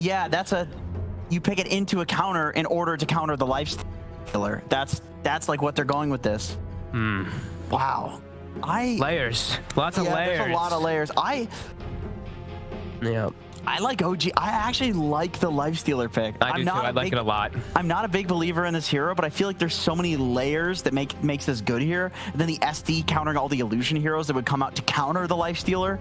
Yeah, you pick it into a counter in order to counter the life stealer. That's like what they're going with this. Wow. Layers. Lots of layers. There's a lot of layers. Yeah. I like OG. I actually like the lifestealer pick. I do too. I like it a lot. I'm not a big believer in this hero, but I feel like there's so many layers that makes this good here. And then the SD countering all the illusion heroes that would come out to counter the lifestealer.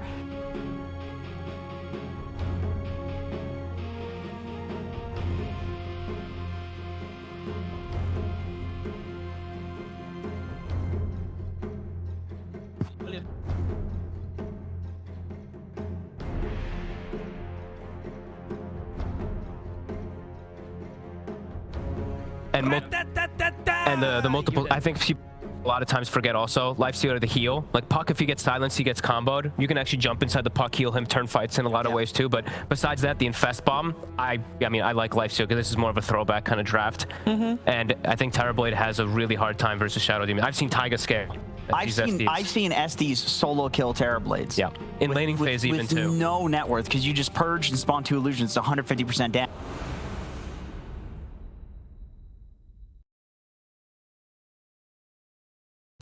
And the multiple, I think people a lot of times forget also, lifestealer the heal. Like Puck, if he gets silenced, he gets comboed. You can actually jump inside the Puck, heal him, turn fights in a lot of ways too. But besides that, the Infest Bomb, I mean, I like lifestealer because this is more of a throwback kind of draft. And I think Terrorblade has a really hard time versus Shadow Demon. I've seen Taiga scare. I've seen SDs solo kill Terrorblades. Yeah, in laning phase even too. With no net worth, because you just purge and spawn 2 illusions, it's 150% damage.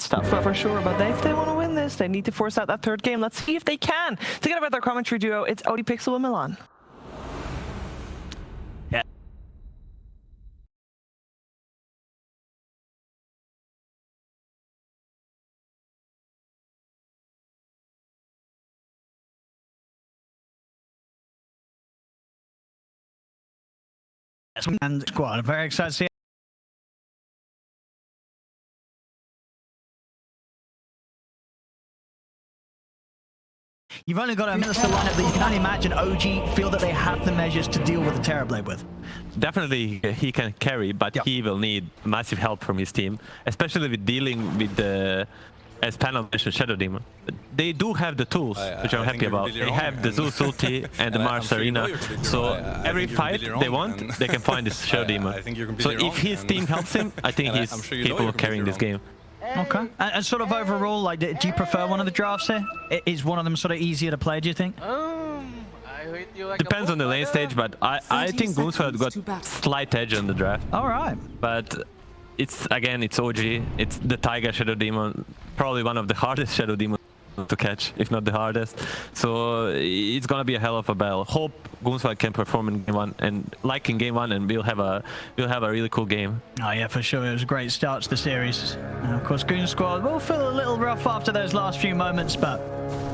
Stuff for sure, but if they want to win this, they need to force out that third game. Let's see if they can. Together with our commentary duo, it's ODPixel and Milan. Yeah. And squad, very excited to see. You've only got a Minister lineup that you can only imagine OG feel that they have the measures to deal with the Terrorblade with. Definitely he can carry, but he will need massive help from his team, especially with dealing with the, as Panel mentioned, Shadow Demon. They do have the tools, which I'm happy about. Really they have the Zeus ulti and the Mars Arena, so every fight they want, they can find this Shadow Demon. So if his team helps him, I think he's capable of carrying this game. Okay. And sort of overall, like, do you prefer one of the drafts here? Is one of them sort of easier to play, do you think? Depends on the lane stage, but I think Goonsquad got slight edge on the draft. All right. But it's OG. It's the Taiga Shadow Demon, probably one of the hardest Shadow Demons to catch, if not the hardest. So it's gonna be a hell of a battle. Hope Goonsquad can perform in game 1, and like in game 1, and we'll have a really cool game. Oh yeah, for sure. It was a great start to the series. Of course, Goonsquad will feel a little rough after those last few moments, but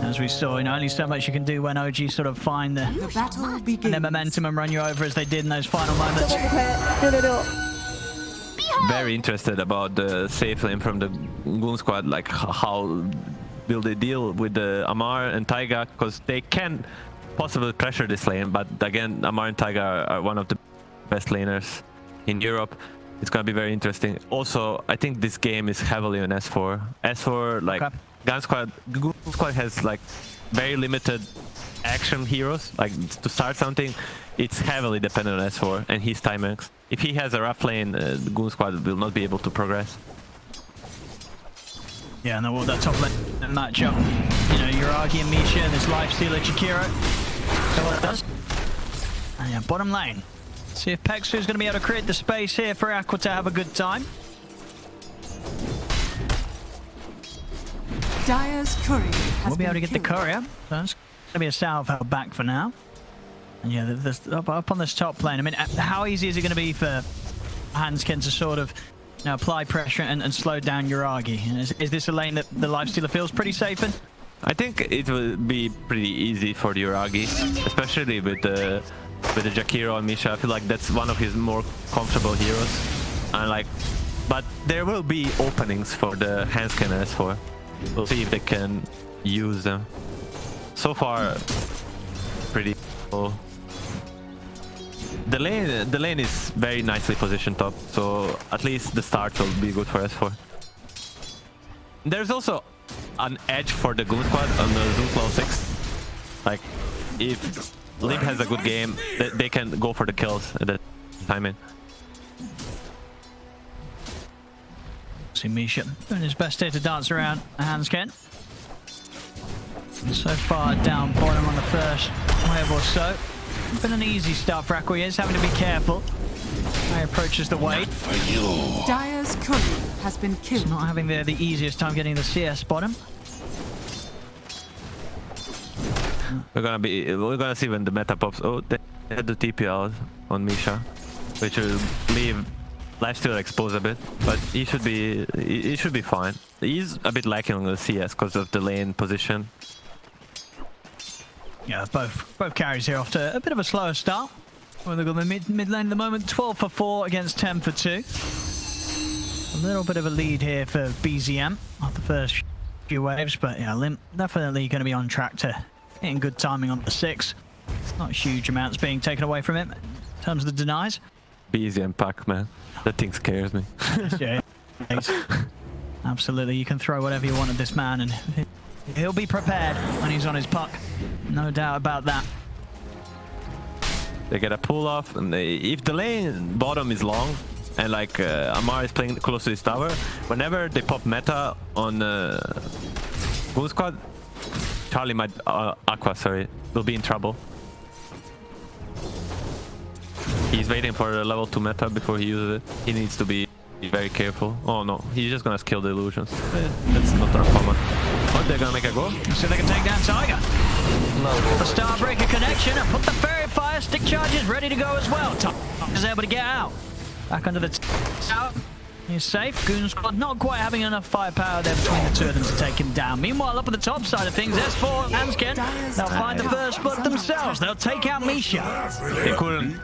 as we saw, only so much you can do when OG sort of find their momentum and run you over as they did in those final moments. Very interested about the safe lane from the Goonsquad, like how will they deal with the Amar and Taiga, because they can possibly pressure this lane, but again, Amar and Taiga are one of the best laners in Europe. It's gonna be very interesting. Also, I think this game is heavily on S4. S4, like, Goonsquad has like very limited action heroes. Like, to start something, it's heavily dependent on S4 and his timex. If he has a rough lane, Goonsquad will not be able to progress. Yeah, and that top lane matchup, Yuragi and Misha and this lifestealer Chikiro. So what it does. And yeah, bottom lane. See if Pexu is going to be able to create the space here for Aqua to have a good time. Dire's courier We'll be able to get the courier. So it's going to be a salve held back for now. And yeah, up on this top lane. I mean, how easy is it going to be for Hanskin to sort of apply pressure and slow down Yuragi? Is this a lane that the lifestealer feels pretty safe in? I think it will be pretty easy for the Yuragi, especially with the Jakiro and Misha. I feel like that's one of his more comfortable heroes. And but there will be openings for the Hanskin and S4. We'll see if they can use them. So far, pretty cool. The lane is very nicely positioned top, so at least the start will be good for S4. There's also an edge for the Goonsquad on the Zeus level 6. Like, if Limp has a good game, they can go for the kills at that time. See Misha doing his best here to dance around Hanskin. So far down bottom on the first wave or so. been an easy start for Aqua. He is having to be careful. He approaches the wave. Dire's courier has been killed. Not having the easiest time getting the CS bottom. We're gonna see when the meta pops. Oh, they had the TP out on Misha, which will leave lifesteal exposed a bit, but he should be fine. He's a bit lacking on the CS because of the lane position. Yeah, both carries here off to a bit of a slower start. Well, they've got the mid lane at the moment, 12 for 4 against 10 for 2. A little bit of a lead here for BZM off the first few waves, but yeah, Limp definitely going to be on track to hitting good timing on the 6. Not huge amounts being taken away from him in terms of the denies. BZM pack, man. That thing scares me. Yeah, absolutely. You can throw whatever you want at this man and he'll be prepared when he's on his puck. No doubt about that. They get a pull off, and if the lane bottom is long, and like Amar is playing close to his tower, whenever they pop meta on Goonsquad, Charlie might Aqua, sorry, will be in trouble. He's waiting for the level 2 meta before he uses it. He needs to be very careful. Oh no, he's just gonna skill the illusions. That's not uncommon. Oh, they're gonna make a go. So they can take down Tiger. The Starbreaker connection and put the Fairy Fire stick charges ready to go as well. Tiger is able to get out. Back under the tower. He's safe. Goonsquad not quite having enough firepower there between the two of them to take him down. Meanwhile, up at the top side of things, S4 and Hansken, they'll find the first blood themselves. They'll take out Misha. They couldn't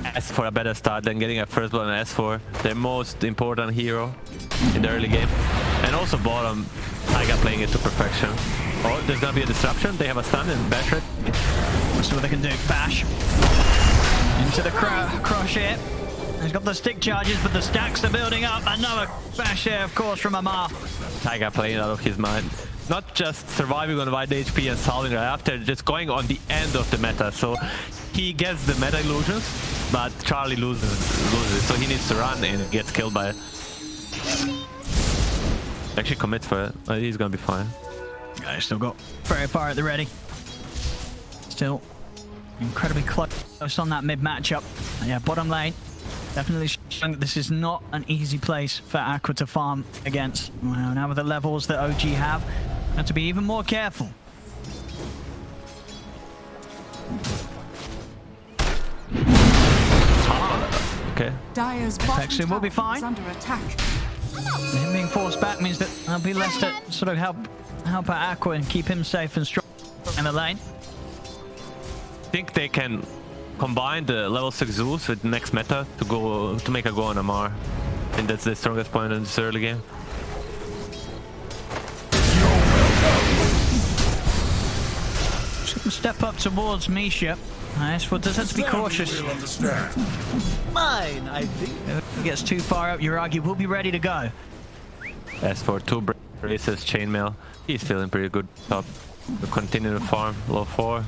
ask for a better start than getting a first blood on S4, their most important hero in the early game. And also bottom, Taiga playing it to perfection. Oh, there's gonna be a disruption. They have a stun and bash it. Let's see what they can do. Bash. Into the crush here. He's got the stick charges, but the stacks are building up. Another bash here, of course, from Amar. Taiga playing out of his mind. Not just surviving on wide HP and solving right after, just going on the end of the meta. So he gets the meta illusions, but Charlie loses. So he needs to run and gets killed by it. Actually commits for it. He's gonna be fine. Yeah, still got very far at the ready. Still incredibly close on that mid matchup. And yeah, bottom lane. Definitely showing that this is not an easy place for Aqua to farm against. Well, now with the levels that OG have to be even more careful. Okay. Dire's bottom Actually, we'll be tower fine. is under attack. Him being forced back means that there'll be less to sort of help out Aqua and keep him safe and strong in the lane. I think they can combine the level 6 Zeus with next meta to make a go on Amar. I think that's the strongest point in this early game. Step up towards Misha. Nice, well, does have to be cautious. Mine, I think. If he gets too far up, Uragi will be ready to go. As for 2 braces, chainmail, he's feeling pretty good top. We'll continue to farm, low 4.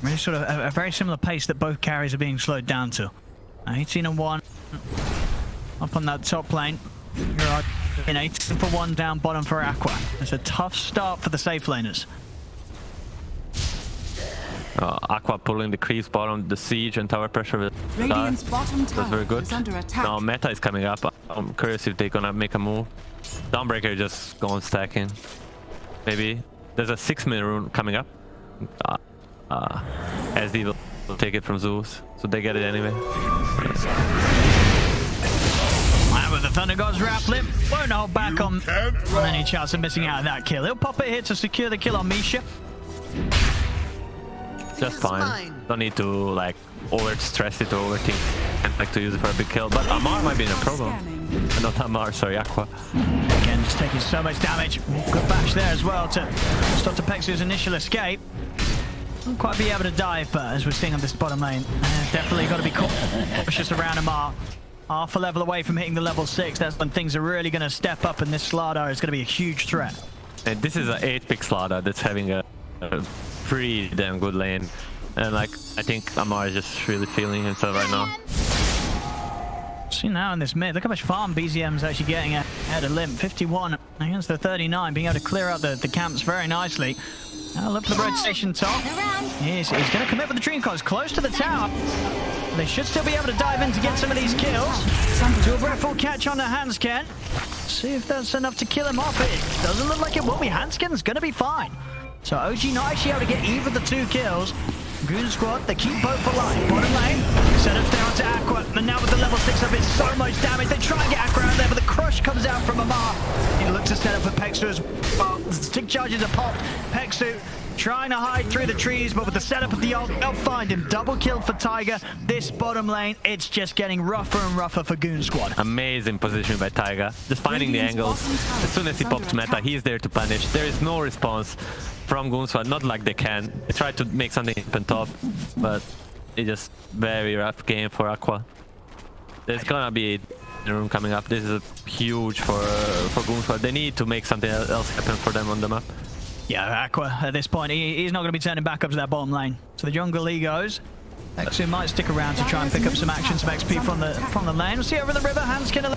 Really sort of a very similar pace that both carries are being slowed down to. 18 and 1 up on that top lane. Uragi in 18 for 1 down bottom for Aqua. It's a tough start for the safe laners. Aqua pulling the creeps bottom, the siege and tower pressure with Radiant's bottom tower that's very good. is under attack. Now meta is coming up. I'm curious if they're gonna make a move. Dawnbreaker just going stacking. Maybe. There's a 6-minute rune coming up. SD will take it from Zeus, so they get it anyway. And with the Thunder God's Wrath Limp, won't hold back on any chance of missing out on that kill. He'll pop it here to secure the kill on Misha. Just fine. Don't need to like over stress it or overthink and like to use it for a big kill. But Amar might be in a problem. Not Amar, sorry, Aqua. Again, just taking so much damage. Good bash there as well to stop Pexu's initial escape. Won't quite be able to dive, but as we're seeing on this bottom lane, definitely got to be cautious around Amar. Half a level away from hitting the level 6. That's when things are really going to step up, and this Slardar is going to be a huge threat. And this is an 8-pick Slardar that's having a pretty damn good lane. And like, I think Amar is just really feeling himself right now. See now in this mid, look how much farm BZM's actually getting ahead of Limp. 51 against the 39, being able to clear out the camps very nicely. Now look for the rotation top. He's going to commit with the Dream Coils close to the tower. They should still be able to dive in to get some of these kills. Do a breathful catch on the Hansken. See if that's enough to kill him off. It doesn't look like it will be. Hansken's going to be fine. So OG not actually able to get either of the 2 kills. Goonsquad, they keep both alive. Bottom lane, setups there onto Aqua. And now with the level 6 up, it's so much damage. They try and get Aqua out there, but the crush comes out from Amar. He looks to set up for Pexu as well. The stick charges are popped. Pexu trying to hide through the trees, but with the setup of the ult, they'll find him. Double kill for Tiger. This bottom lane, it's just getting rougher and rougher for Goonsquad. Amazing position by Tiger. Just finding the angles. As soon as he pops meta, he's there to punish. There is no response from Goonsquad, not like they can. They tried to make something happen top, but it's just very rough game for Aqua. There's gonna be a room coming up. This is huge for Goonsquad. They need to make something else happen for them on the map. Yeah, Aqua, at this point, he's not going to be turning back up to that bottom lane. So the jungle he goes. Exu might stick around to try and pick up some action, some XP from the lane. We'll see over the river, Hansken him.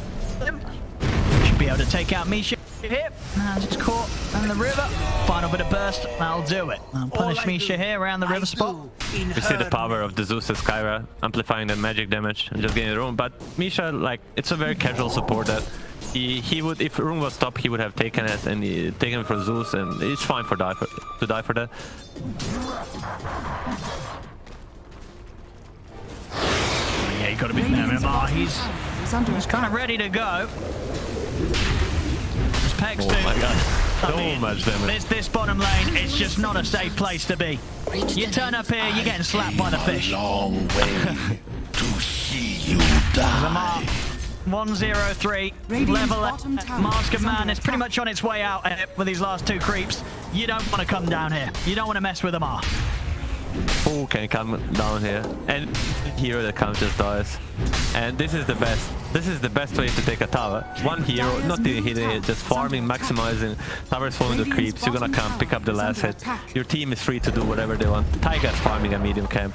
Should be able to take out Misha here. Hands is caught in the river. Final bit of burst, that'll do it. And punish Misha here around the river spot. We see the power of the Zeus and Skyra amplifying the magic damage and just getting the room. But Misha, like, it's a very casual support that he would, if room was top, he would have taken it and taken it for Zeus, and it's fine to die for that. Yeah, you got to be there. He's kind of ready to go. Pex oh my god, so much damage. This bottom lane, it's just not a safe place to be. You turn up here, you're getting slapped by the fish. Long way to see you die. 103, level Mask of Man is pretty much on its way out with these last 2 creeps. You don't want to come down here. You don't want to mess with Amar. Who can come down here? And hero that comes just dies. And this is the best. This is the best way to take a tower. One hero, not hitting it, just farming, maximizing. Towers following the creeps. You're gonna come pick up the last hit. Your team is free to do whatever they want. Tiger's farming a medium camp.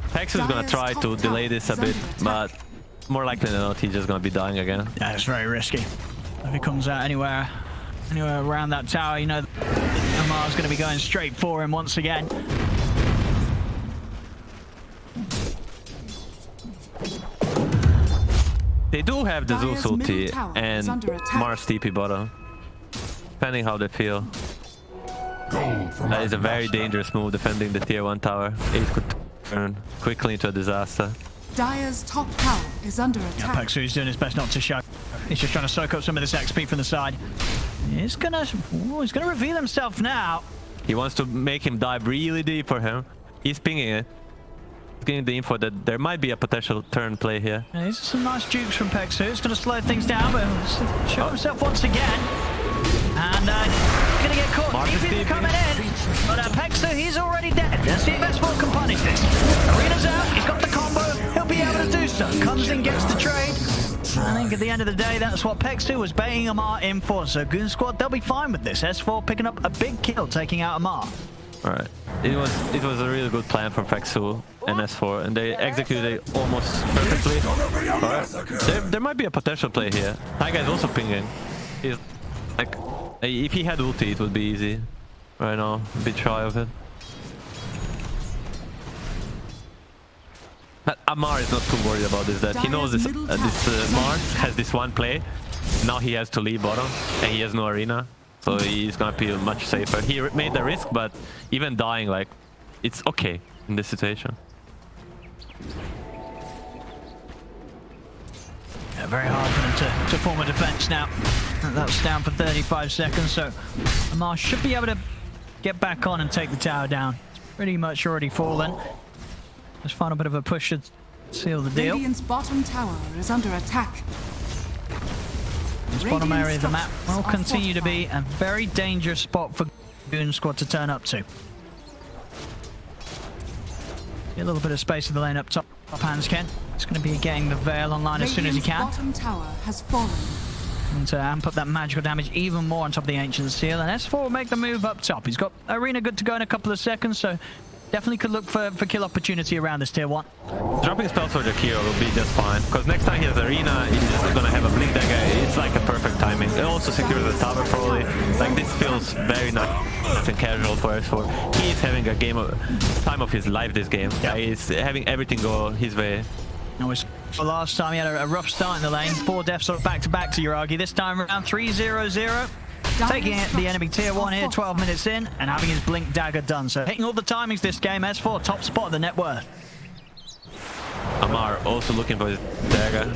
Pex is gonna try to delay this a bit, but more likely than not, he's just gonna be dying again. Yeah, it's very risky. If he comes out anywhere around that tower, you know Amar's gonna be going straight for him once again. They do have the Zeus ulti and Mars TP bottom, depending how they feel. That is a very dangerous move, defending the tier 1 tower. It could turn quickly into a disaster. Dire's top tower is under attack. Yeah, Pexu's doing his best not to show. He's just trying to soak up some of this XP from the side. He's gonna reveal himself now. He wants to make him dive really deep for him. He's pinging it. He's getting the info that there might be a potential turn play here. Yeah, these are some nice jukes from Pexu. He's going to slow things down, but show himself once again. And going to get caught. DP's coming in. But Pexu, he's already dead. Let's see if S4 can punish this. Arena's out. He's got the combo. He'll be able to do so. Comes in, gets the trade. I think at the end of the day, that's what Pexu was baiting Amar in for. So Goonsquad, they'll be fine with this. S4 picking up a big kill, taking out Amar. Alright. It was a really good plan from Pexu and S4, and they executed it almost perfectly. Right. There might be a potential play here. Tiger is also pinging. He's like, if he had ulti, it would be easy. Right now, a bit shy of it. But Amar is not too worried about this. That he knows this Mars has this one play. Now he has to leave bottom, and he has no arena. So he's gonna be much safer. He made the risk, but even dying, like, it's okay in this situation. Yeah, very hard for them to form a defense now. That's down for 35 seconds, so Amar should be able to get back on and take the tower down. It's pretty much already fallen. Let's find a bit of a push to seal the deal. Radiant's bottom tower is under attack. This bottom area of the map will continue to be a very dangerous spot for Goonsquad to turn up to. Get a little bit of space in the lane up top. Hansken. It's going to be getting the Veil online as soon as he can. Bottom tower has fallen. And to amp up that magical damage even more on top of the Ancient Seal. And S4 will make the move up top. He's got Arena good to go in a couple of seconds, so definitely could look for kill opportunity around this tier 1. Dropping spells for Jakiro will be just fine, because next time he has Arena, he's just gonna have a Blink Dagger. It's like a perfect timing. It also secures the tower probably. Like, this feels very nice and casual for S4. He is having a time of his life this game. Yeah, he's having everything go his way. Always. Well, last time he had a rough start in the lane. 4 deaths sort of back-to-back to Yuragi. This time around 3-0-0. Taking the enemy tier 1 here 12 minutes in and having his Blink Dagger done. So hitting all the timings this game. S4 top spot of the net worth. Amar also looking for his dagger.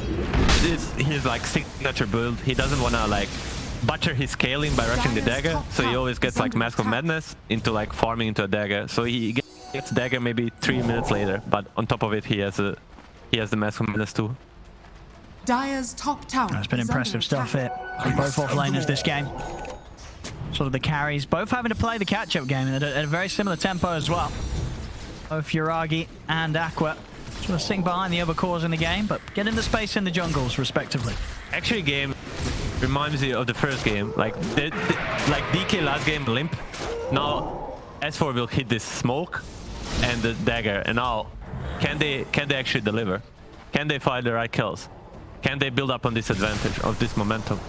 He's like signature build. He doesn't want to like butcher his scaling by rushing the dagger, so he always gets like Mask of Madness into like farming into a dagger. So he gets dagger maybe 3 minutes later, but on top of it he has the Mask of Madness too. Dire's top tower. That's been impressive stuff here. Both offlaners this game. Sort of the carries, both having to play the catch-up game at a very similar tempo as well. Both Yuragi and Aqua sort of sitting behind the other cores in the game, but getting the space in the jungles respectively. Actually, game reminds me of the first game. Like like DK last game limp. Now S4 will hit this smoke and the dagger, and now can they actually deliver? Can they find the right kills? Can they build up on this advantage of this momentum?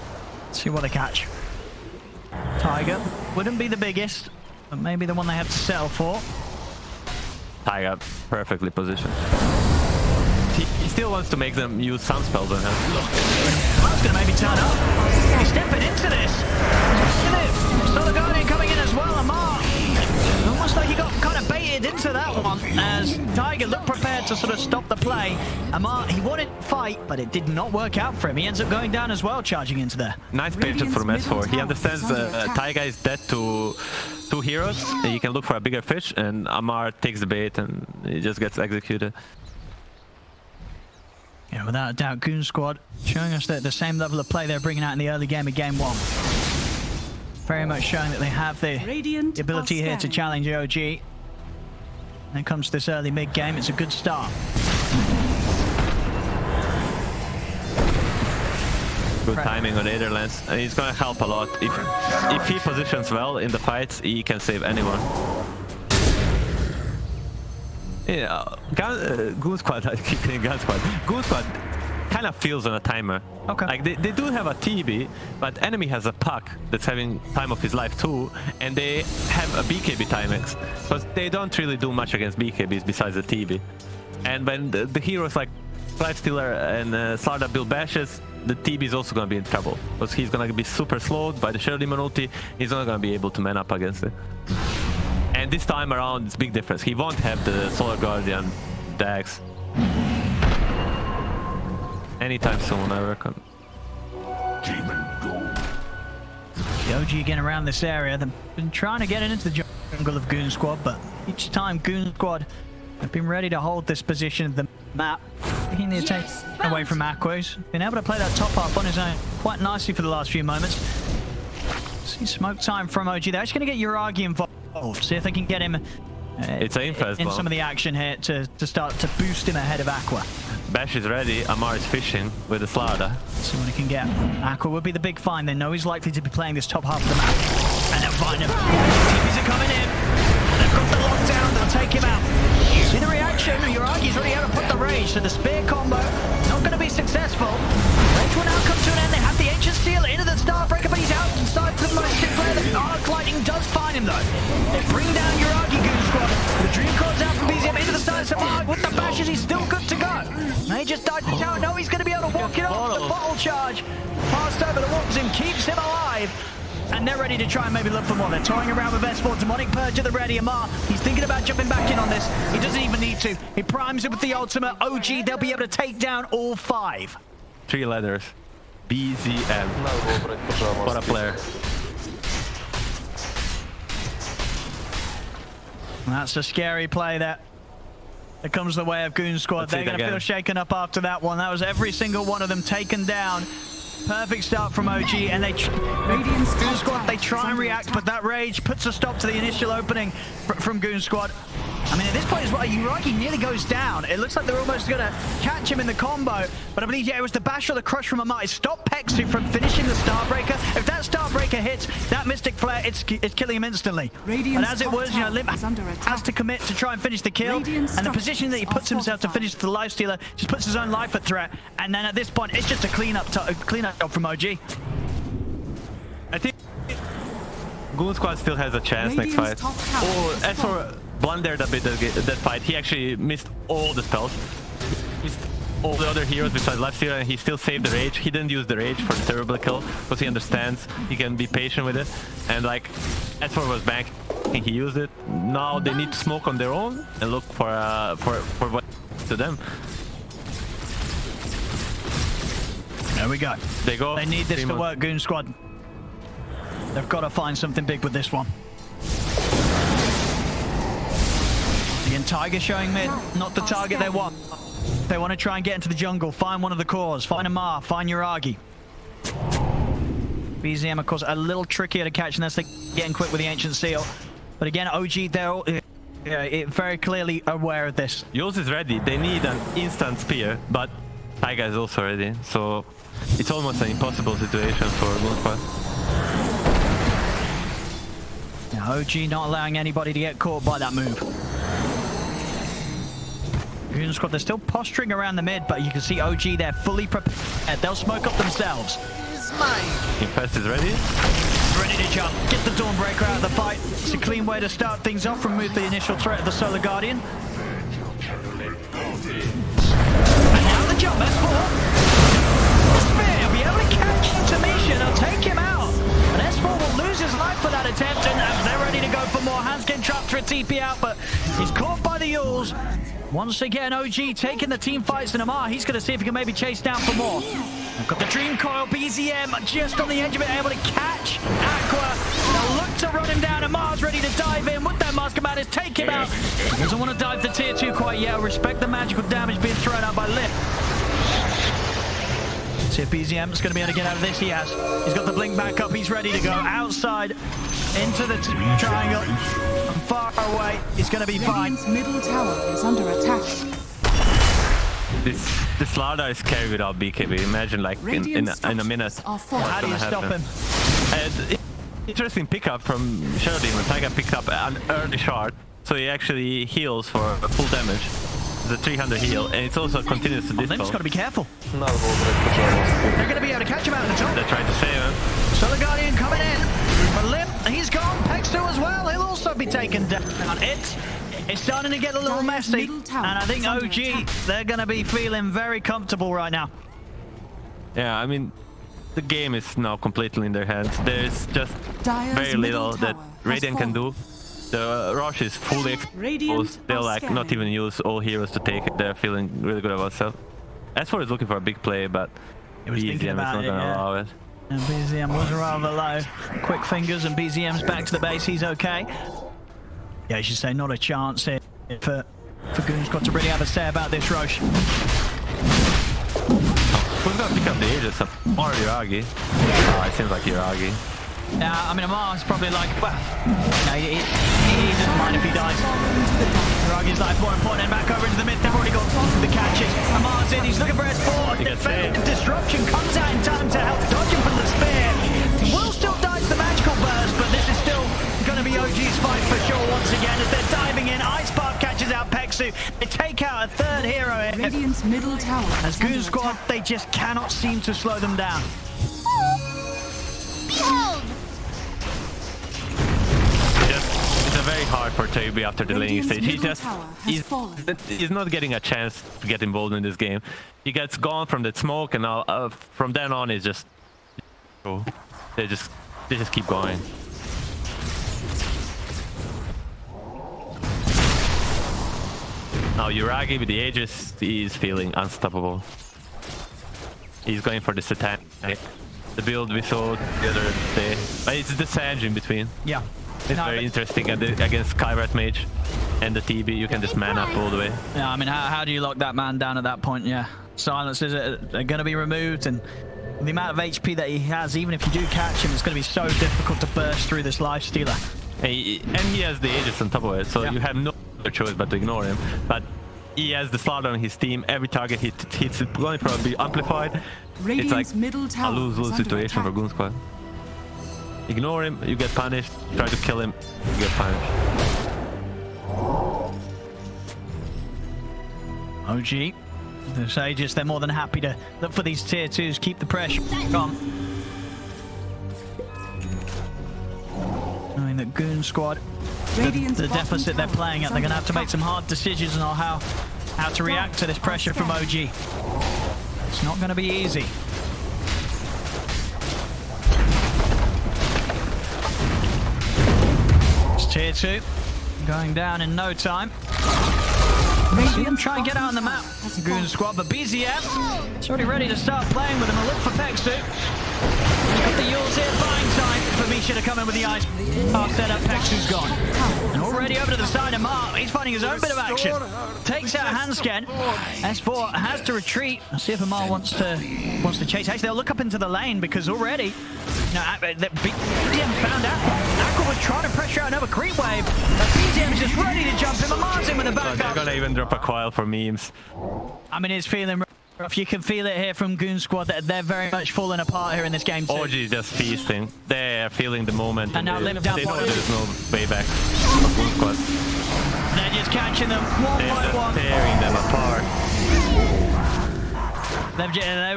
Let's see what they catch. Tiger wouldn't be the biggest, but maybe the one they have to settle for. Tiger perfectly positioned. He still wants to make them use some spells on him. That's gonna maybe turn up. He's stepping into this. Solar Guardian coming in as well. Amar, almost like he got kind of baited into that one as Tiger looked prepared to sort of stop the play. Amar, he wanted to fight, but it did not work out for him. He ends up going down as well, charging into there. Nice patience from S4. He understands Tiger is dead to 2 heroes. He can look for a bigger fish, and Amar takes the bait and he just gets executed. Yeah, without a doubt, Goonsquad showing us that the same level of play they're bringing out in the early game of game 1. Very much showing that they have the ability here to challenge OG. When it comes to this early mid game, it's a good start. Good timing on Netherlands, and he's gonna help a lot. If he positions well in the fights, he can save anyone. Yeah, Goonsquad, I keep saying Goonsquad. Goonsquad kind of feels on a timer. Okay. Like they do have a TB, but enemy has a puck that's having time of his life too, and they have a BKB timings, but they don't really do much against BKBs besides the TB. And when the heroes like Stealer and Slarda build bashes, the TB is also going to be in trouble, because he's going to be super slowed by the Shadow Demon ulti. He's not going to be able to man up against it. And this time around, it's a big difference. He won't have the Solar Guardian dags anytime soon, I reckon. The OG again around this area. They've been trying to get it into the jungle of Goonsquad, but each time Goonsquad have been ready to hold this position of the map. Taking the attention away from Aqua. He's been able to play that top half on his own quite nicely for the last few moments. See smoke time from OG. They're actually going to get Yuragi involved. See if they can get him It's an infest in some of the action here to start to boost him ahead of Aqua. Bash is ready. Amar is fishing with the Slarda. See what he can get. Aqua would be the big find. They know he's likely to be playing this top half of the map. And they'll find him. TPs are coming in. They've got the lockdown. They'll take him out. See the reaction. Yuragi's already able to put the rage. So the spear combo not going to be successful. Rage will now come to an end. They have the Ancient Steel into the Starbreaker, but he's out inside the most stick player. The Arc Lightning does find him though. They bring down Yuragi Goonsquad. The Dream Core's out from BZM into the side of Mark with the bashes. He's still good to go. They just died the tower. No, he's going to be able to walk it off. The bottle charge passed over towards him, keeps him alive. And they're ready to try and maybe look for more. They're toying around with S4. Demonic Purge at the ready. Amar, he's thinking about jumping back in on this. He doesn't even need to. He primes it with the ultimate. OG, they'll be able to take down all 5. 3 letters. BZM. What a player. That's a scary play that comes the way of Goonsquad. They're going to feel shaken up after that one. That was every single one of them taken down. Perfect start from OG, and Goonsquad, they try and react, but that rage puts a stop to the initial opening from Goonsquad. I mean, at this point as well, Uragi nearly goes down. It looks like they're almost going to catch him in the combo. But I believe, yeah, it was the bash or the crush from Amar. It stopped Pexu from finishing the Starbreaker. If that Starbreaker hits, that Mystic Flare, it's killing him instantly. Radiant's And as it was, Limp is under attack. has to commit to try and finish the kill. Radiant And the position that he puts structures are himself to finish the Lifestealer just puts his own life at threat. And then at this point, it's just a cleanup job from OG. I think Goonsquad still has a chance next fight. Radiant's top tower Oh, is as for blundered a bit that fight, he actually missed all the spells. Missed all the other heroes besides Lifestealer, and he still saved the rage. He didn't use the rage for the terrible kill because he understands he can be patient with it. And like, as for was back, he used it. Now they need to smoke on their own and look for what to them. There we go. They go. They need this to work, Goonsquad. They've got to find something big with this one. Again, Tiger showing mid, not the target they want. They want to try and get into the jungle, find one of the cores, find Amar, find Uragi. BZM, of course, a little trickier to catch unless they're getting quick with the Ancient Seal. But again, OG, they're very clearly aware of this. Yours is ready. They need an instant spear, but Taiga is also ready. So it's almost an impossible situation for Goonsquad. Now, OG not allowing anybody to get caught by that move. Goonsquad, they're still posturing around the mid, but you can see OG, they're fully prepared. They'll smoke up themselves. Infest is ready. Ready to jump. Get the Dawnbreaker out of the fight. It's a clean way to start things off, remove the initial threat of the Solar Guardian. And now the jump, S4. Spear will be able to catch Intermission. They'll take him out. And S4 will lose his life for that attempt, and they're ready to go for more. Hans getting trapped for a TP out, but he's caught by the Yules. Once again, OG taking the team fights, and Amar, he's going to see if he can maybe chase down for more. They've got the Dream Coil, BZM just on the edge of it, able to catch Aqua. They'll look to run him down, and Amar's ready to dive in with that Master Madness, take him out. He doesn't want to dive to tier 2 quite yet. Respect the magical damage being thrown out by Lip. See if BZM's going to be able to get out of this. He has. He's got the blink back up. He's ready to go outside into the triangle. And far away. He's going to be fine. Radiant's middle tower is under attack. This Larda is carried without BKB. Imagine like in a minute. How do you stop him? And interesting pickup from Sheridan when Taiga picked up an early shard. So he actually heals for full damage. The 300 heal, and it's also continues to dispel. They've just got to be careful. They're going to be able to catch him out of the top. They're trying to save him. Solar Guardian coming in. But Limp, he's gone. Pexu as well. He'll also be taken down. It's starting to get a little messy. And I think OG, they're going to be feeling very comfortable right now. Yeah, I mean, the game is now completely in their hands. There's just very little that Radiant can do. The rush is fully exposed. They'll like not even use all heroes to take it. They're feeling really good about themselves. S4 is looking for a big play, but BZM is not going to allow it. And BZM was rather low. Quick fingers, and BZM's back to the base. He's okay. Yeah, I should say not a chance here for Goonsquad to really have a say about this rush. Who's going to pick up the Aegis? Or Uragi? Oh, it seems like Uragi. Yeah, I mean, Amar's probably like, well, no, he doesn't mind if he dies. Uragi's life more important, and back over into the mid. They've already got the catches. Amar's in, he's looking for S4. Disruption comes out in time to help dodge him from the spear. Will still dodge the magical burst, but this is still going to be OG's fight for sure once again as they're diving in. Ice Spark catches out Pexu. They take out a third hero here. Radiant's middle tower. As Goonsquad, they just cannot seem to slow them down. Behold! It's very hard for Toby after the laning stage. He's not getting a chance to get involved in this game. He gets gone from the smoke, and from then on, it's just they just keep going. Now Uragi with the Aegis, he's feeling unstoppable. He's going for the Satanic, the build we saw the other day. But it's the Sange in between. Yeah. It's very interesting against Skywrath Mage and the TB. You can just man up all the way. Yeah, I mean, how do you lock that man down at that point? Yeah, silencers are going to be removed, and the amount of HP that he has, even if you do catch him, it's going to be so difficult to burst through this Lifestealer. And he has the Aegis on top of it, so you have no other choice but to ignore him. But he has the slaughter on his team. Every target he hits is going to probably be amplified. It's like a lose-lose situation for Goonsquad. Ignore him, you get punished. Try to kill him, you get punished. OG, the Sages, they're more than happy to look for these tier 2s, keep the pressure on. Knowing that Goonsquad, the deficit they're playing at, they're going to have to make some hard decisions on how to react to this pressure from OG. It's not going to be easy. It's tier 2, going down in no time. See them try and get out on the map, Goonsquad, but BZM is already ready to start playing with him. A look for Pexu. He's got the Yules here, buying time for Misha to come in with the ice. Half set up, Pexu's gone. And already over to the side of Mar, he's finding his own bit of action. Takes out Hansken. S4 has to retreat. Let's see if Amar wants to chase. Actually, they'll look up into the lane because already, you know, BZM found Aqua was trying to pressure out another creep wave. BZM's just ready to jump in. Amar's in with the backup. They're gonna even drop a coil for memes. I mean, it's feeling rough. You can feel it here from Goonsquad that they're very much falling apart here in this game too. OG is just feasting. They're feeling the moment. And now Limp down they know bottom. there's no way back for Goonsquad. They're just catching them one They're by just one. tearing them apart.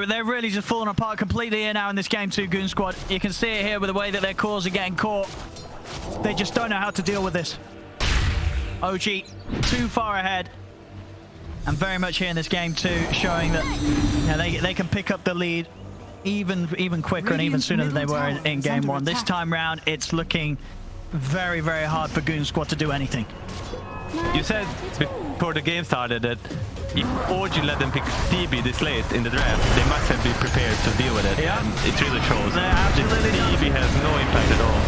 They're really just falling apart completely here now in this game too, Goonsquad. You can see it here with the way that their cores are getting caught. They just don't know how to deal with this. OG too far ahead. And very much here in this game too, showing that, you know, they can pick up the lead even quicker and even sooner than they were in game one. This time round, it's looking very, very hard for Goonsquad to do anything. You said before the game started that if OG let them pick DB this late in the draft, they must have been prepared to deal with it. Yeah. And it really shows. Absolutely. DB has no impact at all.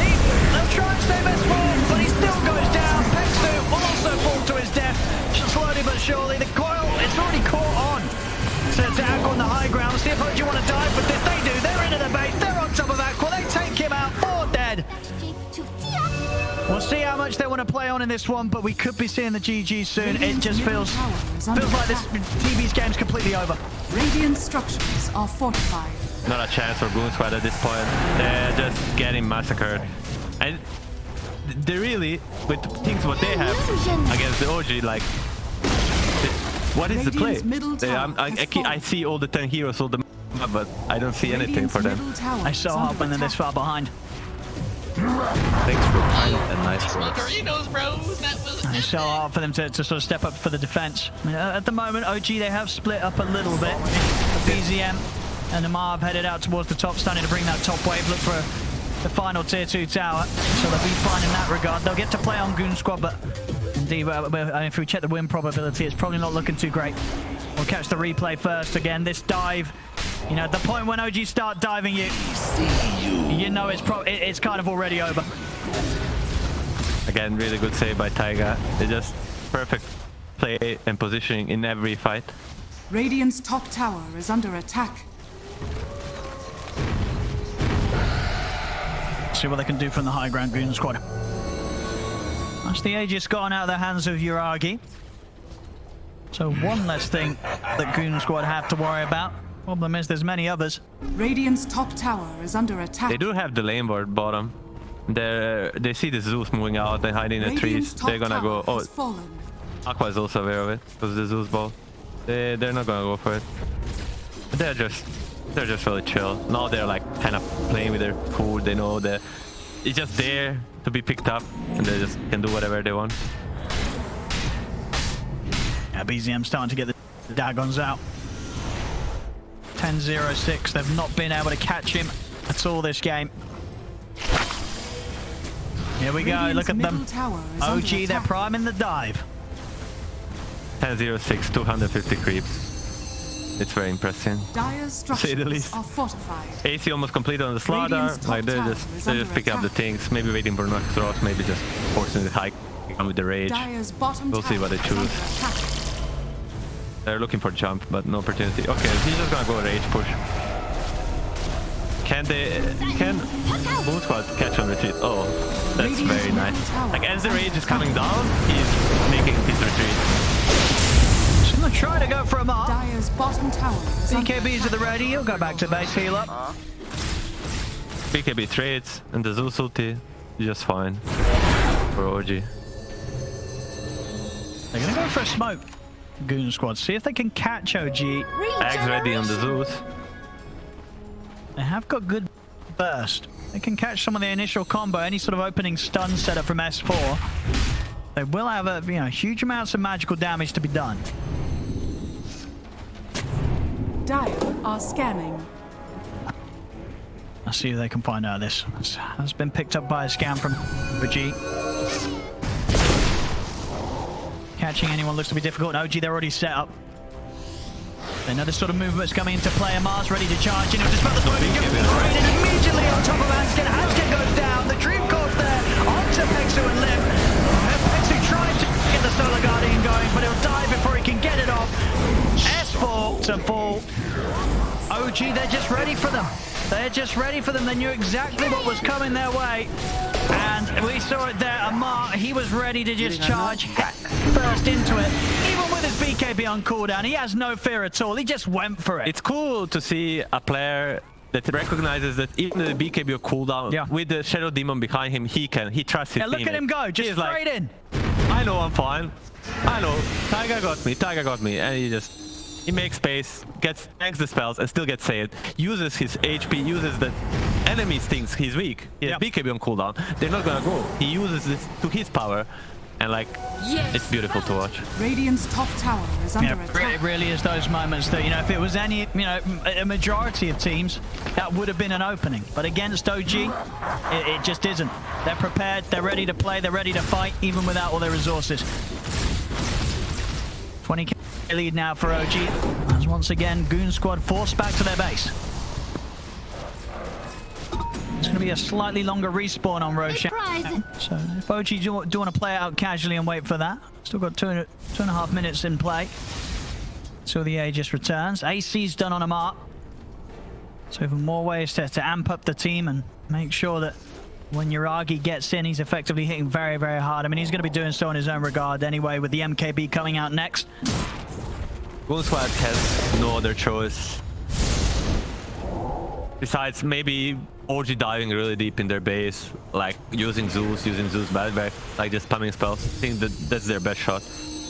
See, they'll try and stay best form, but he still goes down. Pexu will also fall to his death. Slowly but surely, the coil, it's already caught on to Aqua on the high ground. See if OG want to dive with this. They do. They're into the base. They're on top of Aqua. They take him out. 4 dead. We'll see how much they want to play on in this one, but we could be seeing the GG soon. It just feels like this TV's game's completely over. Radiant structures are fortified. Not a chance for Goonsquad at this point. They're just getting massacred. And they really, with things what they have against the OG, like, what is the play? I see all the 10 heroes, all the but I don't see anything for them. I saw hard when they're this far behind. Thanks for kind and nice words. It's so hard for them to sort of step up for the defense. I mean, at the moment, OG, they have split up a little bit. BZM and Amar have headed out towards the top, starting to bring that top wave. Look for the final tier 2 tower. So they'll be fine in that regard. They'll get to play on Goonsquad, but indeed, if we check the win probability, it's probably not looking too great. We'll catch the replay first. Again, this dive, you know, at the point when OG start diving you know it's kind of already over. Again, really good save by Taiga. They just perfect play and positioning in every fight. Radiant's top tower is under attack. See what they can do from the high ground, Goonsquad. That's the Aegis gone out of the hands of Uragi. So one less thing that Goonsquad have to worry about. Problem is there's many others. Radiant's top tower is under attack. They do have the lane ward bottom. They see the Zeus moving out and hiding in the trees. They're gonna go. Oh, Aqua is also aware of it because the Zeus ball. They're not gonna go for it. They're just really chill. Now they're like kind of playing with their food. They know that it's just there to be picked up, and they just can do whatever they want. Yeah, BZM starting to get the Dagons out. 10-0-6. They've not been able to catch him at all this game. Here we go. Look at them. OG, they're priming the dive. 10-0-6, 250 creeps. It's very impressive. To say the least. AC almost completed on the slaughter. Like they're just picking up the things. Maybe waiting for next throws. Maybe just forcing the high with the rage. We'll see what they choose. They're looking for jump, but no opportunity. Okay, he's just gonna go rage push. Can Goonsquad catch on retreat? Oh, that's very nice. Like as the rage is coming down, he's making his retreat. Just gonna try to go for a mark. Dire's bottom tower is under BKB's at the ready. He'll go back to base, heal up. BKB trades and the Zeus ulti is just fine for OG. They're gonna go for a smoke. Goonsquad, see if they can catch OG. Eggs ready on the Zeus. They have got good burst. They can catch some of the initial combo, any sort of opening stun setup from S4. They will have a huge amounts of magical damage to be done. Dire are scanning. I'll see if they can find out this. Has been picked up by a scam from OG. Catching anyone looks to be difficult. OG, they're already set up. They know this sort of movement's coming into play. Mars ready to charge in. Dispel the smoke. Immediately on top of Hanskin. Hanskin goes down. The Dream Core's there. Onto Pexu and Lim. Pexu trying to get the Solar Guardian going, but he'll die before he can get it off. S4 to fall. OG, they're just ready for them. They're just ready for them. They knew exactly what was coming their way. And we saw it there. Amar, he was ready to just charge first into it. Even with his BKB on cooldown, he has no fear at all. He just went for it. It's cool to see a player that recognizes that even the BKB on cooldown, with the Shadow Demon behind him, he trusts his teammate. Look at him go, just straight in. I know I'm fine. I know. Taiga got me. And he makes space, tanks the spells, and still gets saved. Uses his HP, uses the enemies thinks he's weak. He has BKB on cooldown. They're not gonna go. He uses this to his power. And it's beautiful to watch. Radiant's top tower is under attack. It really is those moments that, if it was any, a majority of teams, that would have been an opening. But against OG, it just isn't. They're prepared, they're ready to play, they're ready to fight, even without all their resources. 20k lead now for OG, as once again, Goonsquad forced back to their base. It's going to be a slightly longer respawn on Roshan. So if OG do want to play it out casually and wait for that, still got two and a half minutes in play. So the Aegis returns. AC's done on a mark. So even more ways to amp up the team and make sure that when Yuragi gets in, he's effectively hitting very, very hard. I mean, he's going to be doing so in his own regard anyway, with the MKB coming out next. Goonsquad has no other choice. Besides maybe OG diving really deep in their base, using Zeus back, just spamming spells. I think that's their best shot.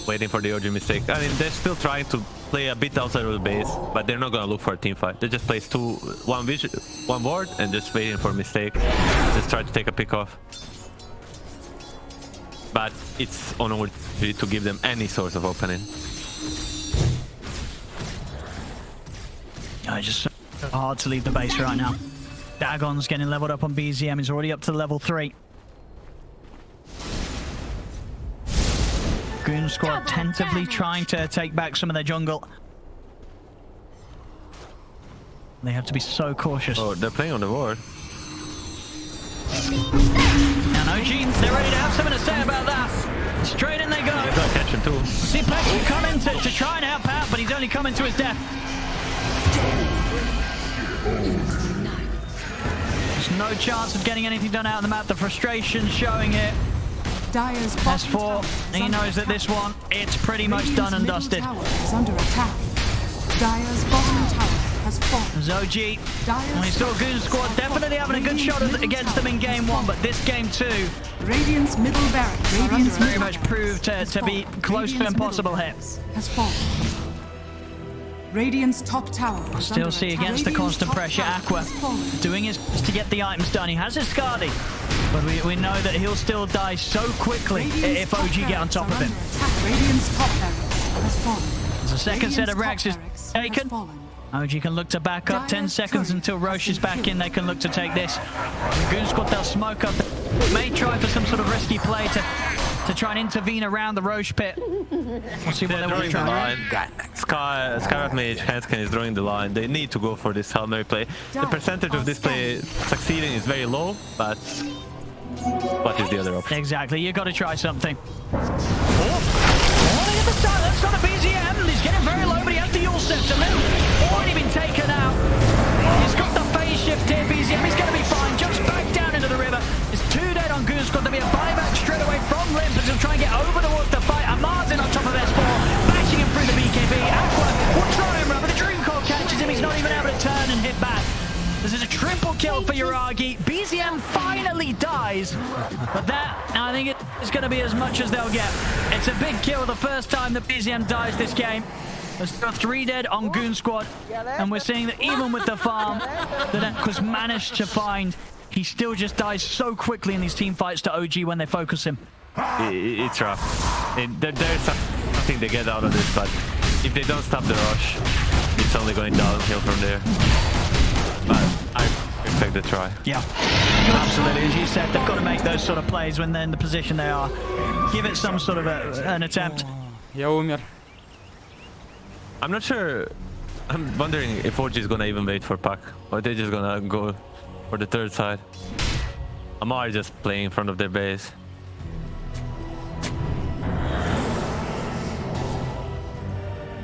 Waiting for the OG mistake. I mean, they're still trying to play a bit outside of the base, but they're not gonna look for a team fight. They just place one ward and just waiting for a mistake. Just try to take a pick off. But it's on OG to give them any source of opening. It's just so hard to leave the base right now. Dagon's getting leveled up on BZM. He's already up to level 3. Goonsquad tentatively trying to take back some of their jungle. They have to be so cautious. Oh, they're playing on the ward. Now, OG, they're ready to have something to say about that. Straight in they go. They've got to catch him too. See Pexu come in to try and help out, but he's only coming to his death. There's no chance of getting anything done out of the map. The frustration showing it. Dire's S4, he knows that this one, it's pretty much done and dusted. Tower is under attack. Dire's bottom tower has fallen. There's OG. And we saw Goonsquad definitely having a good shot against them in game 1, but this game 2, Radiant's middle barracks very much proved to be close to impossible hit. Has fallen. Radiant's top tower is Still under see attack. against the Radiant's constant top pressure, tower Aqua has fallen. doing his best to get the items done. He has his Skadi, but we know that he'll still die so quickly if OG get on top of him. Radiant's top barracks has fallen. There's a second set of Radiant's Rex top is barracks has taken. fallen. OG can look to back up. 10 seconds until Roche is back in. They can look to take this. Goonsquad, they'll smoke up. May try for some sort of risky play to try and intervene around the Roche pit. We'll see what they want to try. Scarlet Mage, Hanskin is drawing the line. They need to go for this Hail Mary play. The percentage of this play succeeding is very low, but what is the other option? Exactly, you got to try something. That's not a BZM. He's getting very low, but he has the Yule Scepter. Already been taken out. He's got the phase shift here. Triple kill for Yuragi. BZM finally dies. But that, I think it's going to be as much as they'll get. It's a big kill the first time that BZM dies this game. There's still 3 dead on Goonsquad. And we're seeing that even with the farm that Aqua's managed to find, he still just dies so quickly in these team fights to OG when they focus him. It's rough. There's something they get out of this, but if they don't stop the rush, it's only going downhill from there. But I expect the try. Yeah, absolutely. As you said, they've got to make those sort of plays when they're in the position they are. Give it some sort of an attempt. Я умер. I'm not sure. I'm wondering if OG is gonna even wait for Puck, or they're just gonna go for the third side. Amar is just playing in front of their base.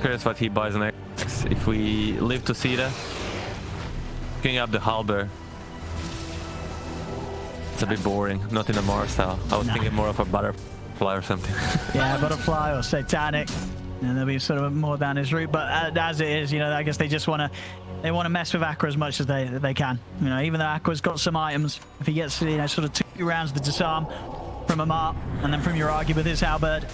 Curious what he buys next. If we live to see that, picking up the halber. It's a bit boring. Not in a Mars style. I was thinking more of a butterfly or something. Yeah, butterfly or satanic. And there'll be sort of more down his route, but as it is, you know, I guess they just want to mess with Aqua as much as they can. You know, even though Aqua's got some items, if he gets, you know, sort of 2 rounds of the disarm from Amar and then from Yuragi with his halberd,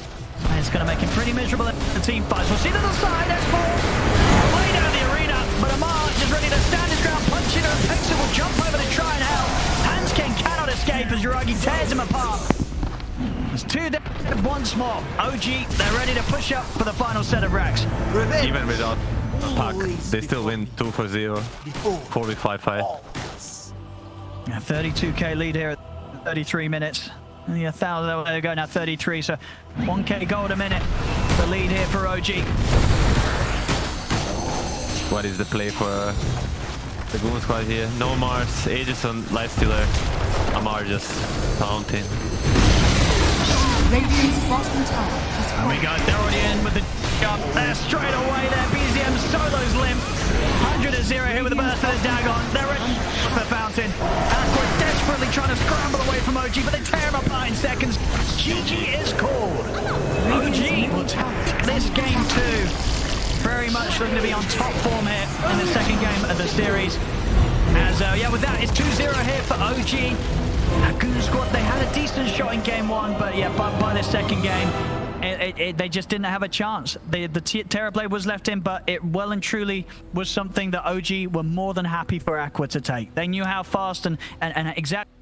it's going to make him pretty miserable in the team fights. We'll see the other side, S4 way down the arena, but Amar just ready to stand his ground, punch into a pencil, will jump over to try and help. Hanskin cannot escape as Yuragi tears him apart. There's 2 dead, 1 small. OG, they're ready to push up for the final set of racks. Even without Puck, they still win 2-0, 4v5 fight. Yeah, 32k lead here at 33 minutes. And yeah, 1,000, there we go now, 33, so 1k gold a minute. The lead here for OG. What is the play for the Goonsquad here? No Mars, Aegis on Lifestealer, Amar just taunting. Radiant's bottom tower has And we go, they're already in with the jump. They're straight away there. BZM solo's limp. 100-0 here with the burst of the Dagon. They're in with the fountain. Aqua desperately trying to scramble away from OG, but they tear him apart in seconds. GG is called. OG will take this game too. Very much looking to be on top form here in the second game of the series. As, yeah, with that, it's 2-0 here for OG. Goonsquad, they had a decent shot in game 1, but yeah, by the second game, they just didn't have a chance. The Terrorblade was left in, but it well and truly was something that OG were more than happy for Aqua to take. They knew how fast and exactly